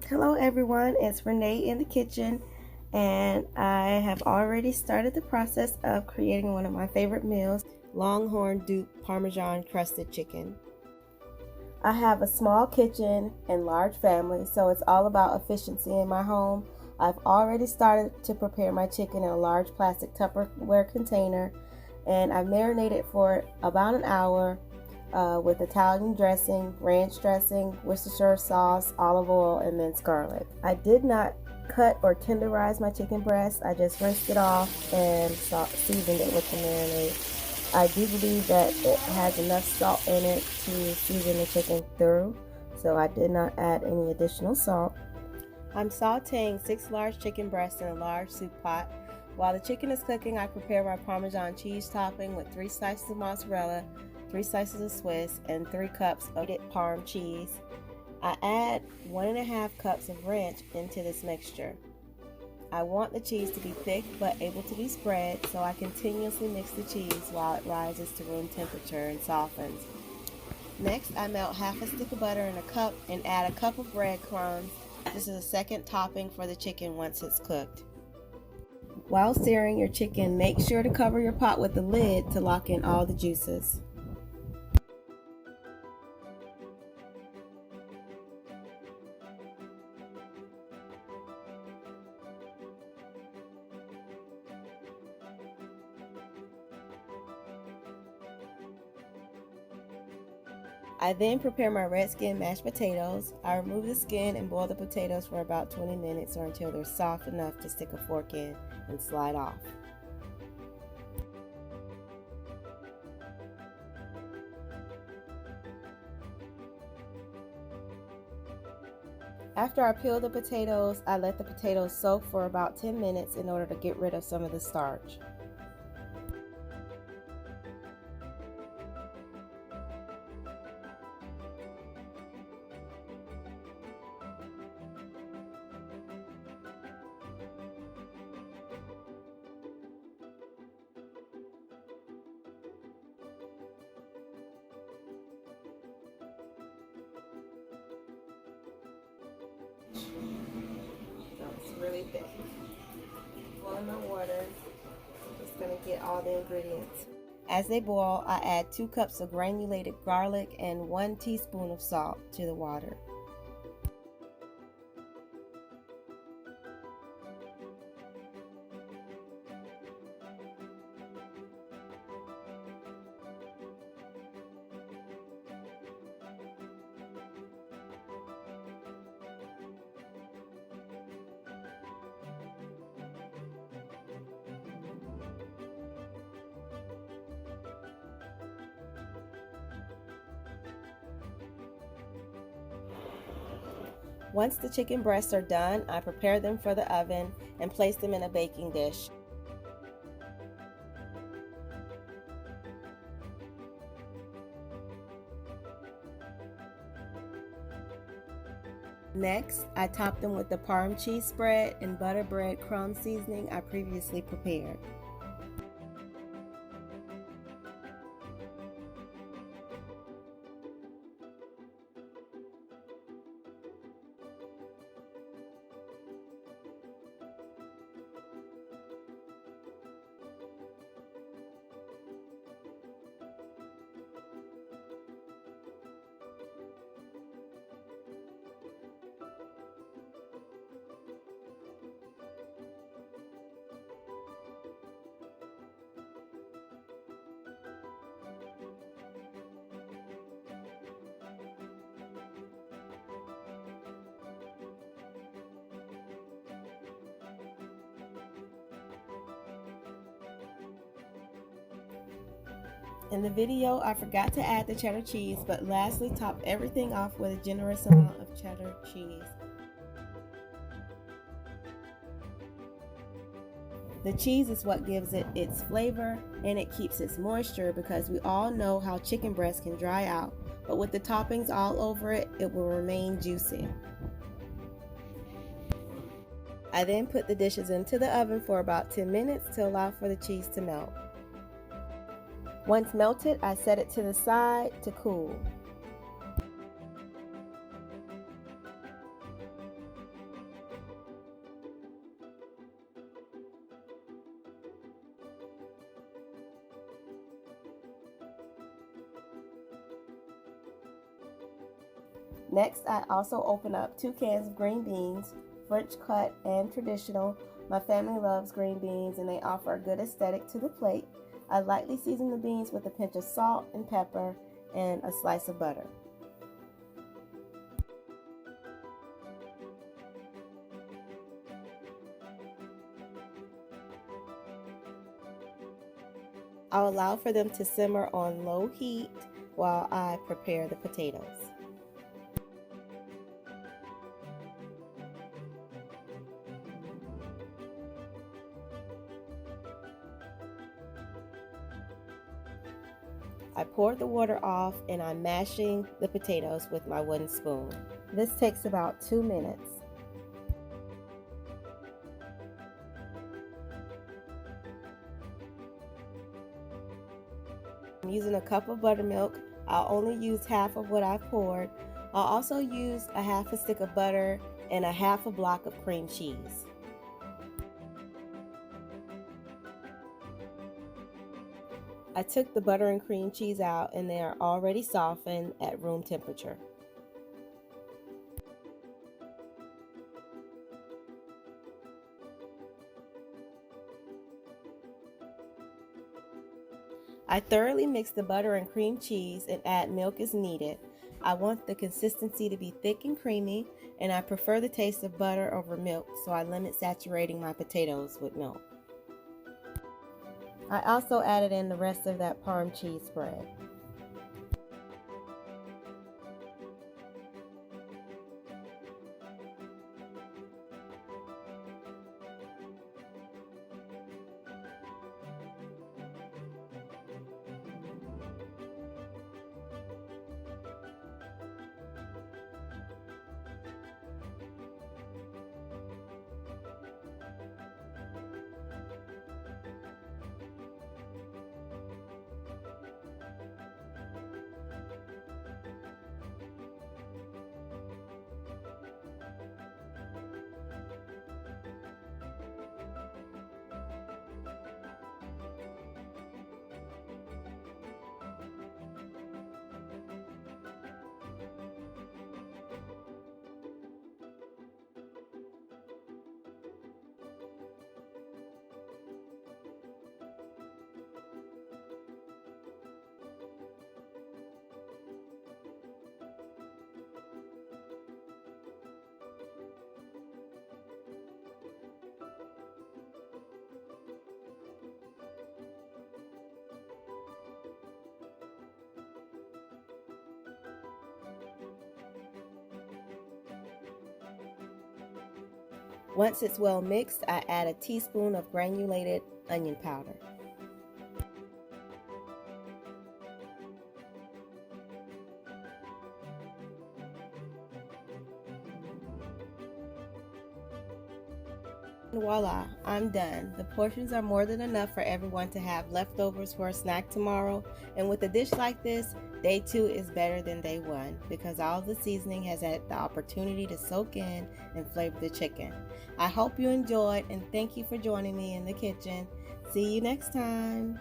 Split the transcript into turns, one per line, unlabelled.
Hello everyone, it's Renee in the kitchen, and I have already started the process of creating one of my favorite meals, LongHorn Dupe Parmesan Crusted Chicken. I have a small kitchen and large family, so it's all about efficiency in my home. I've already started to prepare my chicken in a large plastic Tupperware container, and I've marinated for about an hour with Italian dressing, ranch dressing, Worcestershire sauce, olive oil, and minced garlic. I did not cut or tenderize my chicken breast. I just rinsed it off and seasoned it with the marinade. I do believe that it has enough salt in it to season the chicken through, so I did not add any additional salt. I'm sautéing 6 large chicken breasts in a large soup pot. While the chicken is cooking, I prepare my Parmesan cheese topping with 3 slices of mozzarella, 3 slices of Swiss, and 3 cups of parm cheese. I add 1.5 cups of ranch into this mixture. I want the cheese to be thick but able to be spread, so I continuously mix the cheese while it rises to room temperature and softens. Next, I melt half a stick of butter in a cup and add a cup of breadcrumbs. This is a second topping for the chicken once it's cooked. While searing your chicken, make sure to cover your pot with the lid to lock in all the juices. I then prepare my red skin mashed potatoes. I remove the skin and boil the potatoes for about 20 minutes or until they're soft enough to stick a fork in and slide off. After I peel the potatoes, I let the potatoes soak for about 10 minutes in order to get rid of some of the starch. So it's really thick. Boiling my water. I'm just going to get all the ingredients. As they boil, I add 2 cups of granulated garlic and 1 teaspoon of salt to the water. Once the chicken breasts are done, I prepare them for the oven and place them in a baking dish. Next, I top them with the parm cheese spread and butter bread crumb seasoning I previously prepared. In the video, I forgot to add the cheddar cheese, but lastly top everything off with a generous amount of cheddar cheese. The cheese is what gives it its flavor, and it keeps its moisture, because we all know how chicken breast can dry out, but with the toppings all over it, it will remain juicy. I then put the dishes into the oven for about 10 minutes to allow for the cheese to melt. Once melted, I set it to the side to cool. Next, I also open up 2 cans of green beans, French cut and traditional. My family loves green beans and they offer a good aesthetic to the plate. I lightly season the beans with a pinch of salt and pepper and a slice of butter. I'll allow for them to simmer on low heat while I prepare the potatoes. I poured the water off and I'm mashing the potatoes with my wooden spoon. This takes about 2 minutes. I'm using a cup of buttermilk. I'll only use half of what I poured. I'll also use a half a stick of butter and a half a block of cream cheese. I took the butter and cream cheese out and they are already softened at room temperature. I thoroughly mix the butter and cream cheese and add milk as needed. I want the consistency to be thick and creamy, and I prefer the taste of butter over milk, so I limit saturating my potatoes with milk. I also added in the rest of that parm cheese spread. Once it's well mixed, I add a teaspoon of granulated onion powder. And voila, I'm done. The portions are more than enough for everyone to have leftovers for a snack tomorrow. And with a dish like this, day 2 is better than day 1 because all the seasoning has had the opportunity to soak in and flavor the chicken. I hope you enjoyed and thank you for joining me in the kitchen. See you next time.